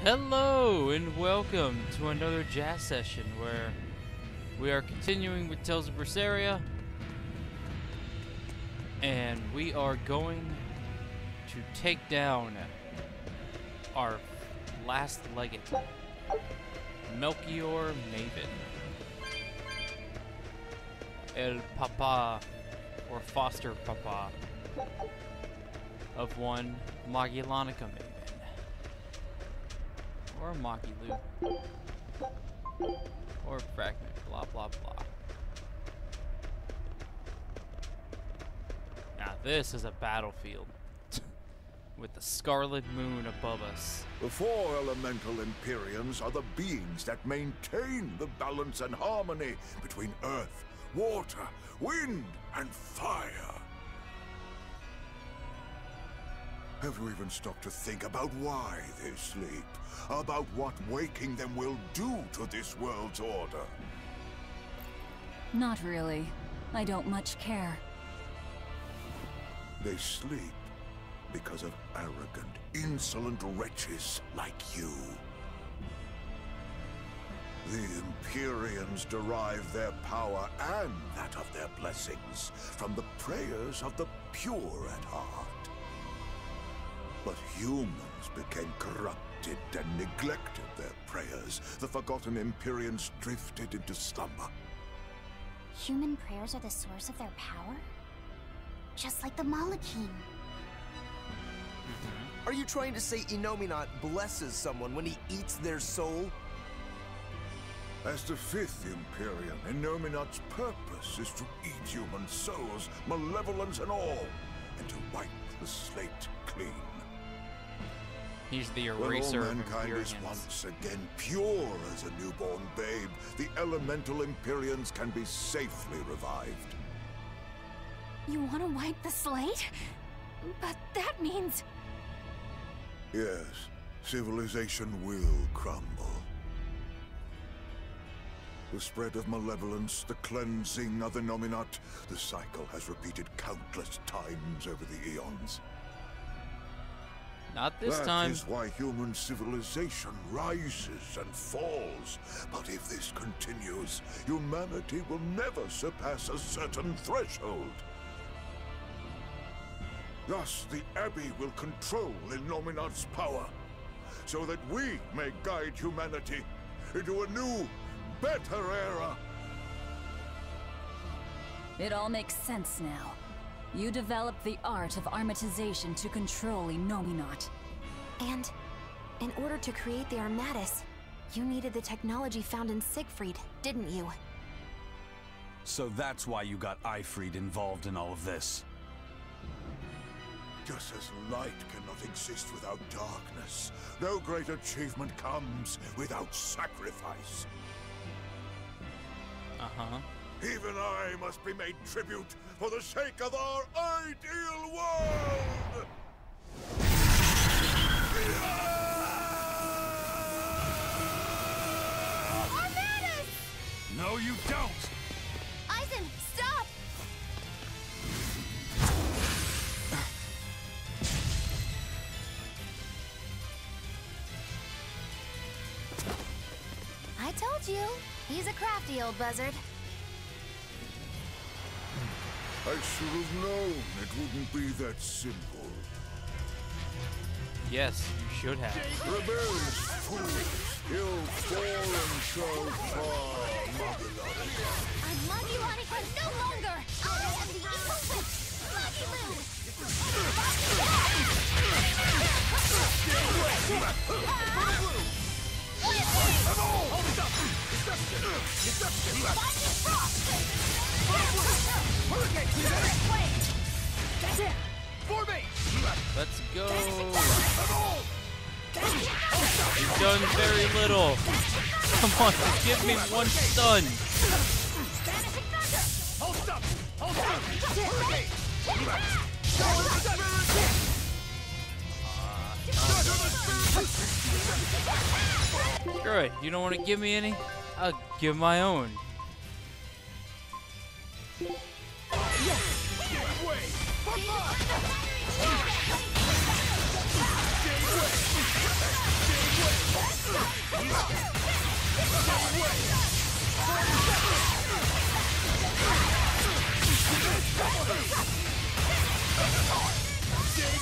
Hello and welcome to another jazz session where we are continuing with Tales of Berseria, and we are going to take down our last legate, Melchior Maven, El Papa, or Foster Papa, of one Magilanica Maven. Or Magilou. Or Fragment, blah blah blah. Now this is a battlefield. With the scarlet moon above us. The four elemental Empyreans are the beings that maintain the balance and harmony between earth, water, wind, and fire. Have you even stopped to think about why they sleep? About what waking them will do to this world's order? Not really. I don't much care. They sleep because of arrogant, insolent wretches like you. The Empyreans derive their power and that of their blessings from the prayers of the pure at heart. But humans became corrupted and neglected their prayers. The forgotten Empyreans drifted into slumber. Human prayers are the source of their power? Just like the Malachim. Are you trying to say Innominat blesses someone when he eats their soul? As the fifth Empyrean, Innominat's purpose is to eat human souls, malevolence and all, and to wipe the slate clean. He's the eraser when all of mankind is Empyreans. once again pure as a newborn babe, the elemental Empyreans can be safely revived. You want to wipe the slate? But that means... Yes, civilization will crumble. The spread of malevolence, the cleansing of the Innominat, the cycle has repeated countless times over the eons. Not this time. That is why human civilization rises and falls. But if this continues, humanity will never surpass a certain threshold. Thus, the Abbey will control Innominat's power, so that we may guide humanity into a new, better era. It all makes sense now. You developed the art of armatization to control Innominat. And in order to create the Armatus, you needed the technology found in Siegfried, didn't you? So that's why you got Ifried involved in all of this. Just as light cannot exist without darkness, no great achievement comes without sacrifice. Uh-huh. Even I must be made tribute for the sake of our ideal world! Armatus! No, you don't! Eisen, stop! I told you, he's a crafty old buzzard. I should have known it wouldn't be that simple. Yes, you should have. Rebellious fools, you'll fall and so far, Magilou. I'm Magilanica no longer! I am the evil witch, Magilou! That's it! For me! Let's go. You've done very little. Come on, just give me one stun. Hold up! Hold up! Screw it. You don't want to give me any? I'll give my own.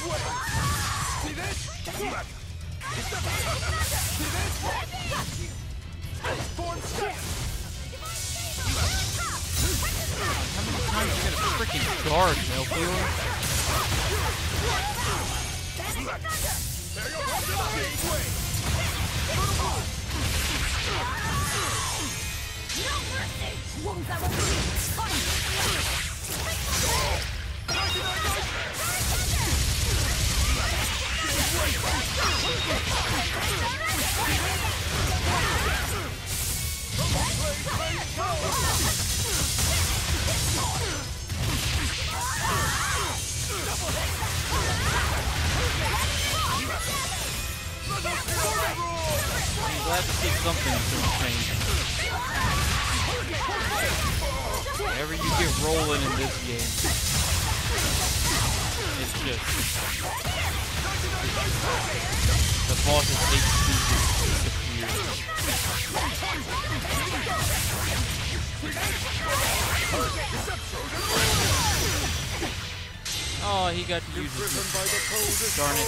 See this? See this? Form step. How many times you gonna freaking guard, Melchior? I'm glad to see something is going to change. Whenever you get rolling in this game, it's just the boss's HP just disappears. Oh, he got to use his darn it.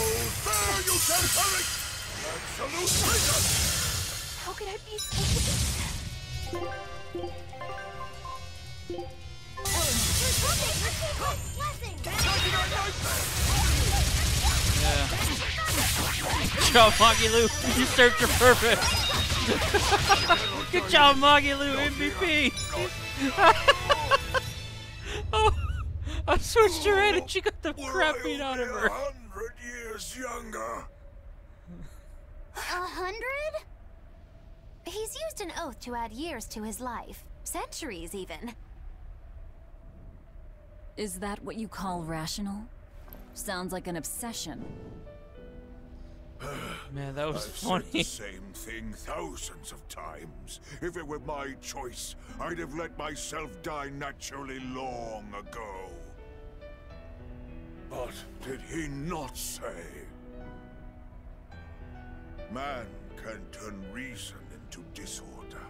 How could I be so... Yeah. Good job, Magilou. You served your purpose. Good job, Magilou. MVP. Oh, I switched her in and she got the crap beat out of her. 100 years younger. 100? He's used an oath to add years to his life. Centuries, even. Is that what you call rational? Sounds like an obsession. Man, that was I've funny. said the same thing thousands of times. If it were my choice, I'd have let myself die naturally long ago. But did he not say? Man can turn reason into disorder,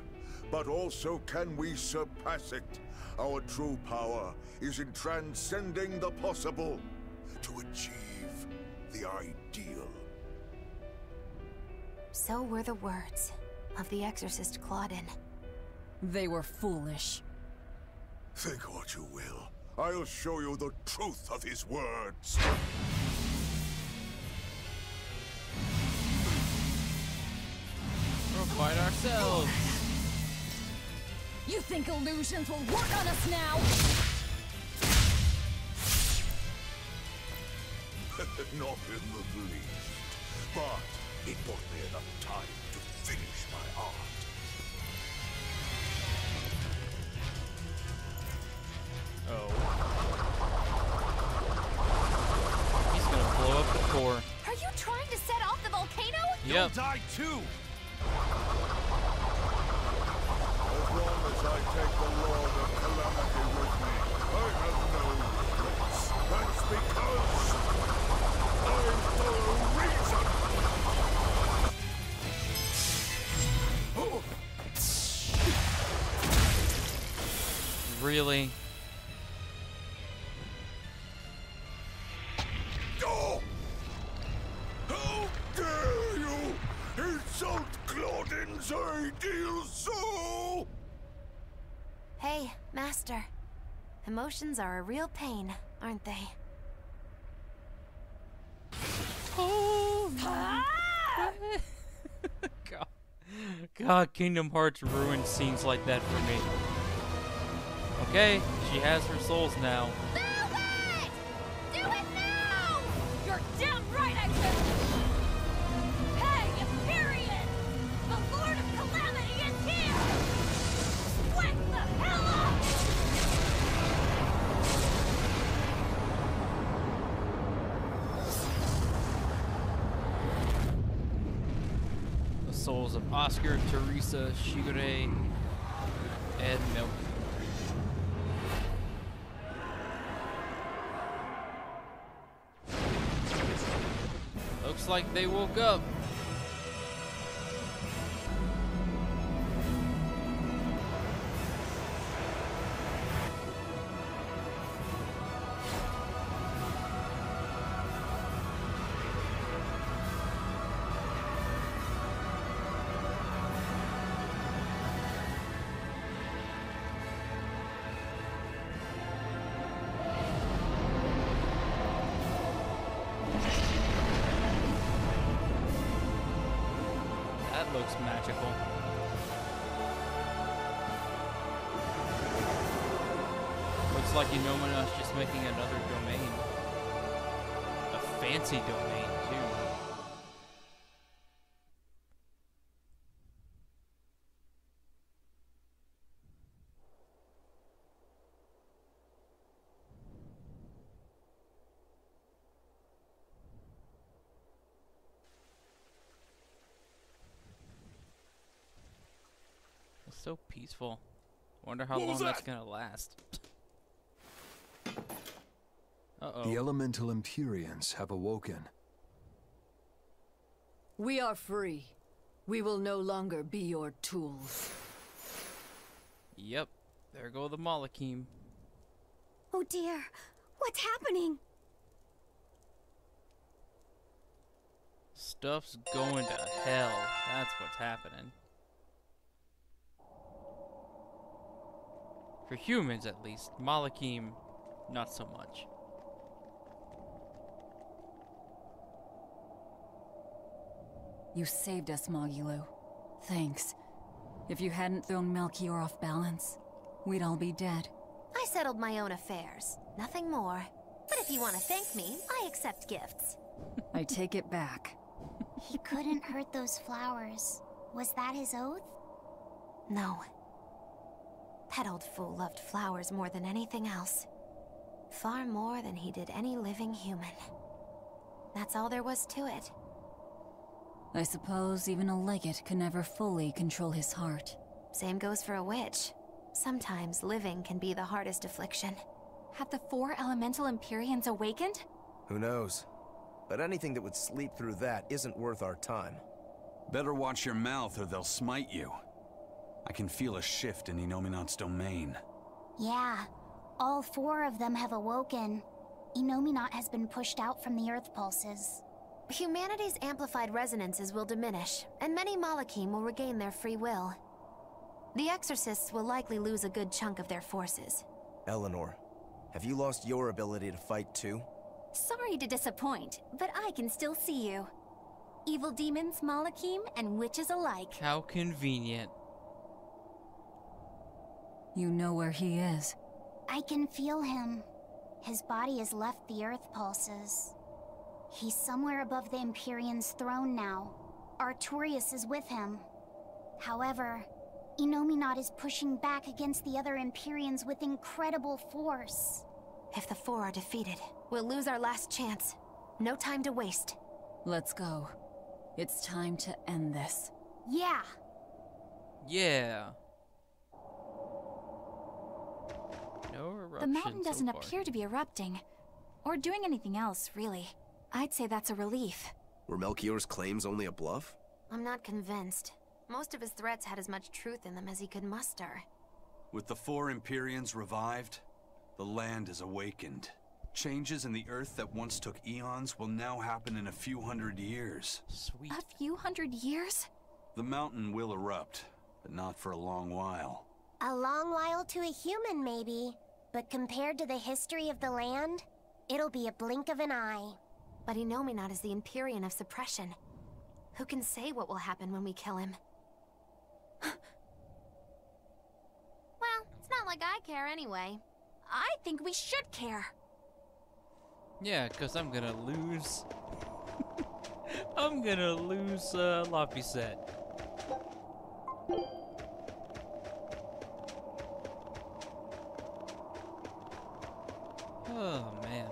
but also can we surpass it? Our true power is in transcending the possible to achieve the ideal. So were the words of the exorcist Claudin. They were foolish. Think what you will. I'll show you the truth of his words. We'll fight ourselves. You think illusions will work on us now? Not in the least. But it bought me enough time to finish my art. Oh. He's gonna blow up the core. Are you trying to set off the volcano? Yep. You'll die too. As long as I take the Lord of Calamity with me, I have no regrets. That's because I'm for a reason. Really? Oh! How dare you insult Claudin's ideal soul! Hey, Master. Emotions are a real pain, aren't they? Oh my God. God, Kingdom Hearts ruined scenes like that for me. Okay, she has her souls now. Move it! Do it now! You're damn right I will! Hey, Imperium! The Lord of Calamity is here! Wake the hell The souls of Oscar, Teresa, Shigure, and Milk. Looks like they woke up. that looks magical. Looks like Inomino's just making another domain. A fancy domain, too. It's so peaceful. Wonder how long that's gonna last. Uh-oh. The elemental Empyreans have awoken. We are free. We will no longer be your tools. Yep. There go the Malakim. Oh dear, what's happening? Stuff's going to hell. That's what's happening. For humans, at least. Malakim, not so much. You saved us, Magilou. Thanks. If you hadn't thrown Melchior off balance, we'd all be dead. I settled my own affairs, nothing more. But if you want to thank me, I accept gifts. I take it back. He couldn't hurt those flowers. Was that his oath? No. That old fool loved flowers more than anything else. Far more than he did any living human. That's all there was to it. I suppose even a legate could never fully control his heart. Same goes for a witch. Sometimes living can be the hardest affliction. Have the 4 elemental Empyreans awakened? Who knows? But anything that would sleep through that isn't worth our time. Better watch your mouth or they'll smite you. I can feel a shift in Inominat's domain. Yeah, all 4 of them have awoken. Inominat has been pushed out from the Earth pulses. Humanity's amplified resonances will diminish, and many Malakim will regain their free will. The Exorcists will likely lose a good chunk of their forces. Eleanor, have you lost your ability to fight too? Sorry to disappoint, but I can still see you. Evil demons, Malakim, and witches alike. How convenient. You know where he is. I can feel him. His body has left the Earth pulses. He's somewhere above the Empyrean's throne now. Artorias is with him. However, Inominat is pushing back against the other Empyreans with incredible force. If the 4 are defeated, we'll lose our last chance. No time to waste. Let's go. It's time to end this. Yeah. Yeah. No eruption The mountain doesn't so far. appear to be erupting, or doing anything else, really. I'd say that's a relief. Were Melchior's claims only a bluff? I'm not convinced. Most of his threats had as much truth in them as he could muster. With the 4 Empyreans revived, the land is awakened. Changes in the Earth that once took eons will now happen in a few hundred years. Sweet. A few hundred years? The mountain will erupt, but not for a long while. A long while to a human, maybe. But compared to the history of the land, it'll be a blink of an eye. But Inominat is the Empyrean of suppression. Who can say what will happen when we kill him? Well, it's not like I care anyway. I think we should care. Yeah, because I'm gonna lose. I'm gonna lose Laphicet. Oh, man.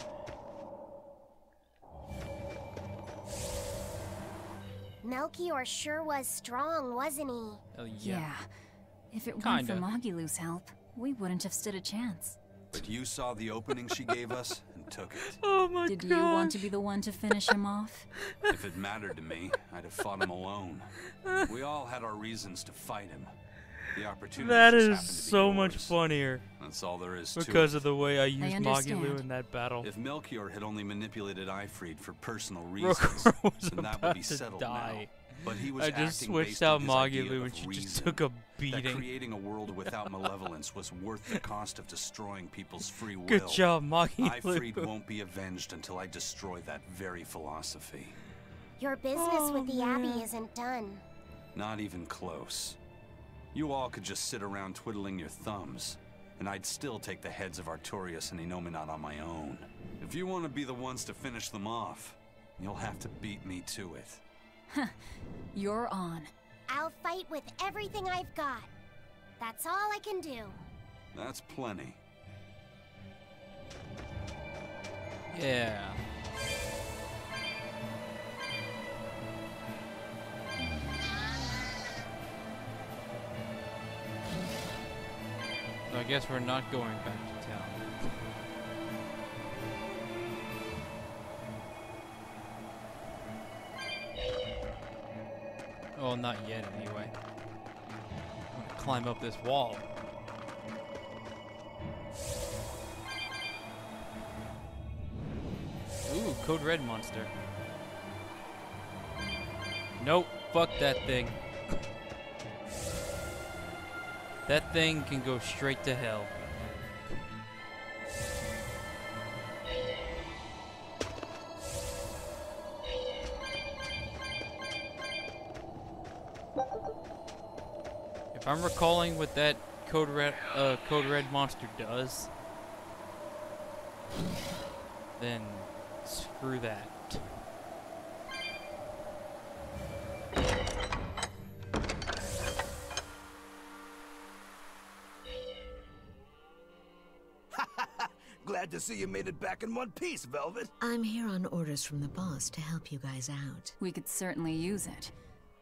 Melchior sure was strong, wasn't he? Oh, Yeah. If it weren't Kinda. for Magilou's help, we wouldn't have stood a chance. But you saw the opening she gave us and took it. Oh my Did you want to be the one to finish him off? If it mattered to me, I'd have fought him alone. We all had our reasons to fight him. The opportunity That just is happened to be so much yours. funnier That's all there is because to of the way I used understand. Magilou in that battle. If Melchior had only manipulated Ifrid for personal Rokor reasons, was then that about would be to settled die. now. But he was I just acting switched based out on his idea Magilou and of she just reason. took a That beating. creating a world without malevolence was worth the cost of destroying people's free will. Good job, Magilou. Ifrid won't be avenged until I destroy that very philosophy. Your business Oh, with the man. Abbey isn't done. Not even close. You all could just sit around twiddling your thumbs, and I'd still take the heads of Artorias and Innominat on my own. If you want to be the ones to finish them off, you'll have to beat me to it. Huh. You're on. I'll fight with everything I've got. That's all I can do. That's plenty. Yeah. So I guess we're not going back to town. Well, not yet anyway. I'm gonna climb up this wall. Ooh, Code Red monster. Nope, fuck that thing. That thing can go straight to hell. If I'm recalling what that Code Red monster does, then screw that. Glad to see you made it back in one piece, Velvet. I'm here on orders from the boss to help you guys out. We could certainly use it.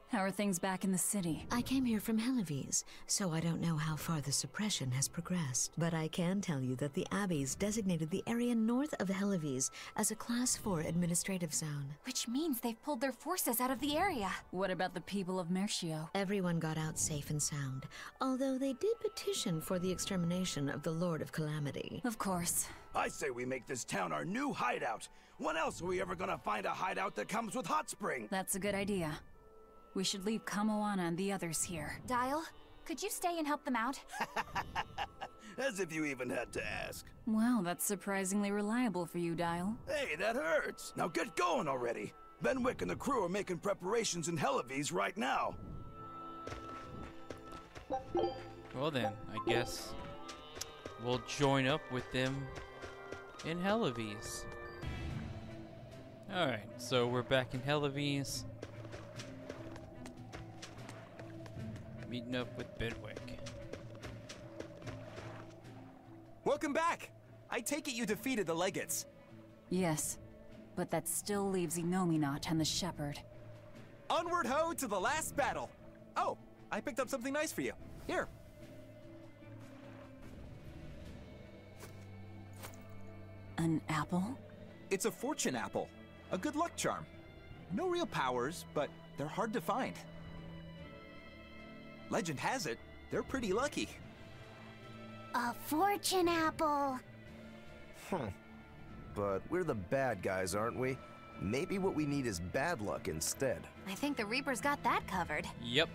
How are things back in the city? I came here from Helives, so I don't know how far the suppression has progressed. But I can tell you that the Abbeys designated the area north of Helives as a Class 4 administrative zone. Which means they've pulled their forces out of the area. What about the people of Mercio? Everyone got out safe and sound, although they did petition for the extermination of the Lord of Calamity. Of course. I say we make this town our new hideout. When else are we ever gonna find a hideout that comes with hot spring? That's a good idea. We should leave Kamoana and the others here. Dial, could you stay and help them out? As if you even had to ask. Well, that's surprisingly reliable for you, Dial. Hey, that hurts. Now get going already. Benwick and the crew are making preparations in Helives right now. Well then, I guess we'll join up with them in Helives. Alright, so we're back in Helives. Meeting up with Benwick. Welcome back! I take it you defeated the Legates. Yes, but that still leaves Innominat and the Shepherd. Onward ho to the last battle! Oh, I picked up something nice for you. Here. An apple? It's a fortune apple. A good luck charm. No real powers, but they're hard to find. Legend has it, they're pretty lucky. A fortune apple. But we're the bad guys, aren't we? Maybe what we need is bad luck instead. I think the Reaper's got that covered. Yep.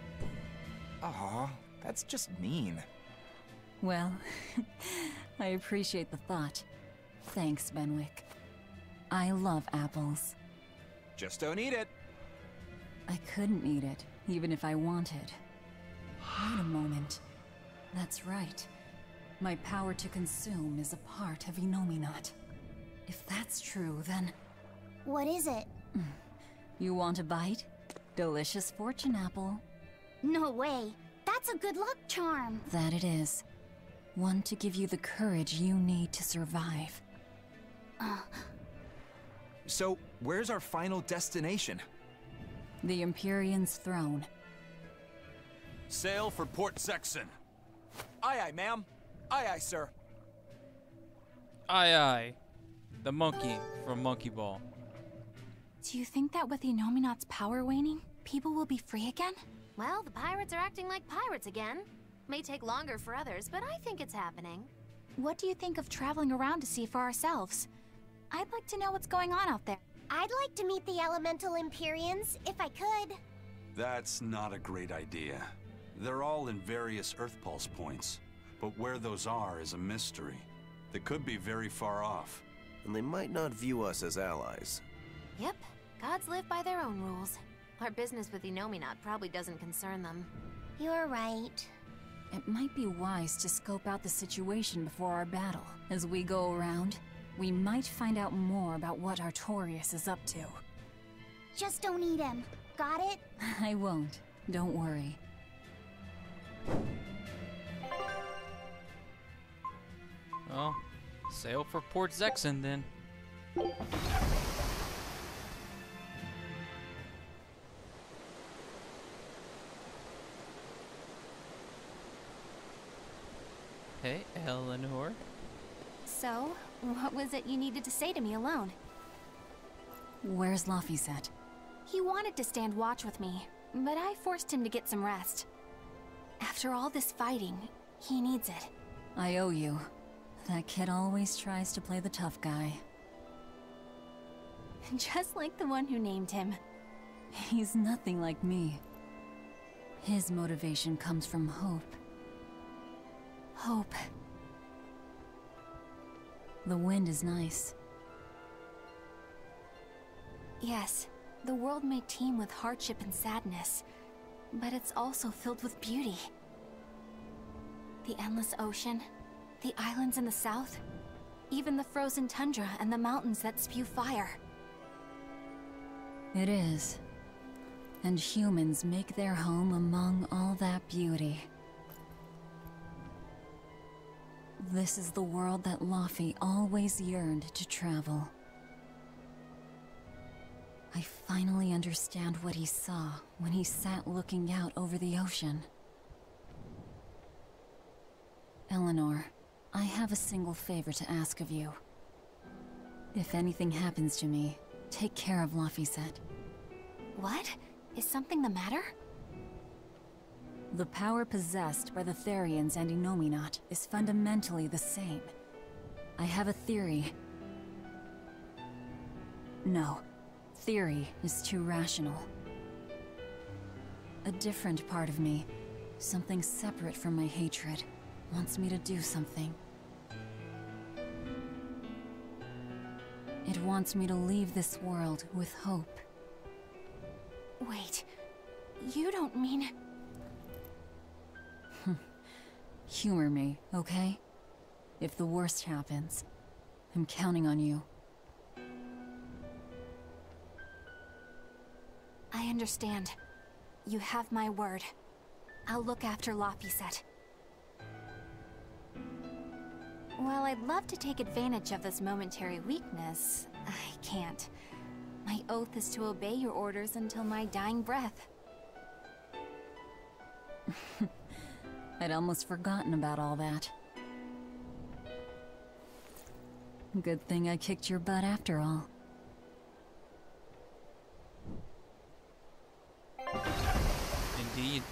Aw, that's just mean. Well, I appreciate the thought. Thanks, Benwick. I love apples. Just don't eat it. I couldn't eat it, even if I wanted. Wait a moment. That's right. My power to consume is a part of Innominat. If that's true, then... What is it? You want a bite? Delicious fortune apple. No way. That's a good luck charm. That it is. One to give you the courage you need to survive. So, where's our final destination? The Empyrean's throne. Sail for Port Sexton. Aye, aye, ma'am. Aye, aye, sir. Aye, aye. The monkey from Monkey Ball. Do you think that with Innominat's power waning, people will be free again? Well, the pirates are acting like pirates again. May take longer for others, but I think it's happening. What do you think of traveling around to see for ourselves? I'd like to know what's going on out there. I'd like to meet the elemental Empyreans, if I could. That's not a great idea. They're all in various Earth Pulse points, but where those are is a mystery. They could be very far off. And they might not view us as allies. Yep, gods live by their own rules. Our business with Inominat probably doesn't concern them. You're right. It might be wise to scope out the situation before our battle. As we go around, we might find out more about what Artorias is up to. Just don't eat him. Got it? I won't. Don't worry. Well, sail for Port Zexen then. Hey, Eleanor. So, what was it you needed to say to me alone? Where's Laphicet? He wanted to stand watch with me, but I forced him to get some rest. After all this fighting, he needs it. I owe you. That kid always tries to play the tough guy. Just like the one who named him. He's nothing like me. His motivation comes from hope. Hope. The wind is nice. Yes, the world may teem with hardship and sadness, but it's also filled with beauty. The endless ocean, the islands in the south, even the frozen tundra and the mountains that spew fire. It is. And humans make their home among all that beauty. This is the world that Laphie always yearned to travel. I finally understand what he saw when he sat looking out over the ocean. Eleanor, I have a single favor to ask of you. If anything happens to me, take care of Laphicet. What? Is something the matter? The power possessed by the Therians and Inominat is fundamentally the same. I have a theory. No, theory is too rational. A different part of me, something separate from my hatred, wants me to do something. It wants me to leave this world with hope. Wait, you don't mean... Humor me, okay? If the worst happens, I'm counting on you. I understand. You have my word. I'll look after Laphicet. While I'd love to take advantage of this momentary weakness, I can't. My oath is to obey your orders until my dying breath. I'd almost forgotten about all that. Good thing I kicked your butt after all. Indeed.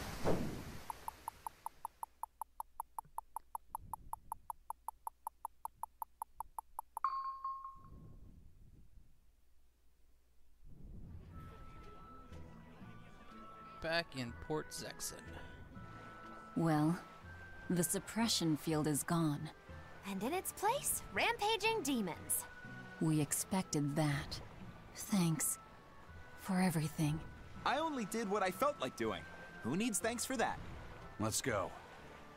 Back in Port Zexen. Well, the suppression field is gone. And in its place, rampaging demons. We expected that. Thanks for everything. I only did what I felt like doing. Who needs thanks for that? Let's go.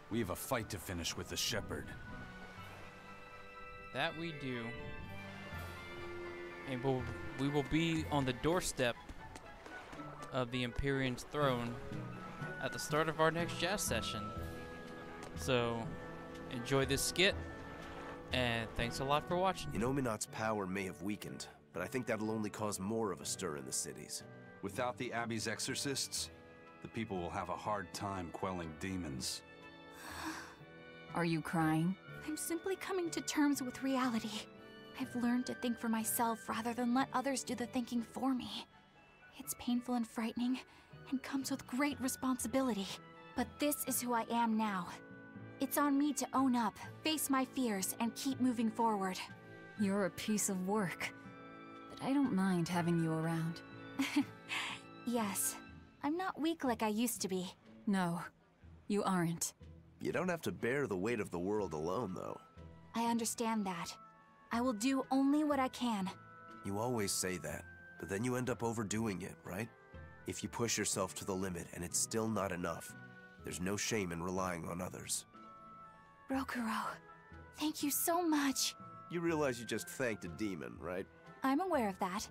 We have a fight to finish with the Shepherd. That we do. And we will be on the doorstep of the Empyrean's throne at the start of our next jazz session. So, enjoy this skit, and thanks a lot for watching. Inominat's power may have weakened, but I think that'll only cause more of a stir in the cities. Without the Abbey's exorcists, the people will have a hard time quelling demons. Are you crying? I'm simply coming to terms with reality. I've learned to think for myself rather than let others do the thinking for me. It's painful and frightening, and comes with great responsibility. But this is who I am now. It's on me to own up, face my fears, and keep moving forward. You're a piece of work, but I don't mind having you around. Yes, I'm not weak like I used to be. No, you aren't. You don't have to bear the weight of the world alone, though. I understand that. I will do only what I can. You always say that, but then you end up overdoing it, right? If you push yourself to the limit and it's still not enough, there's no shame in relying on others. Rokuro, thank you so much. You realize you just thanked a demon, right? I'm aware of that.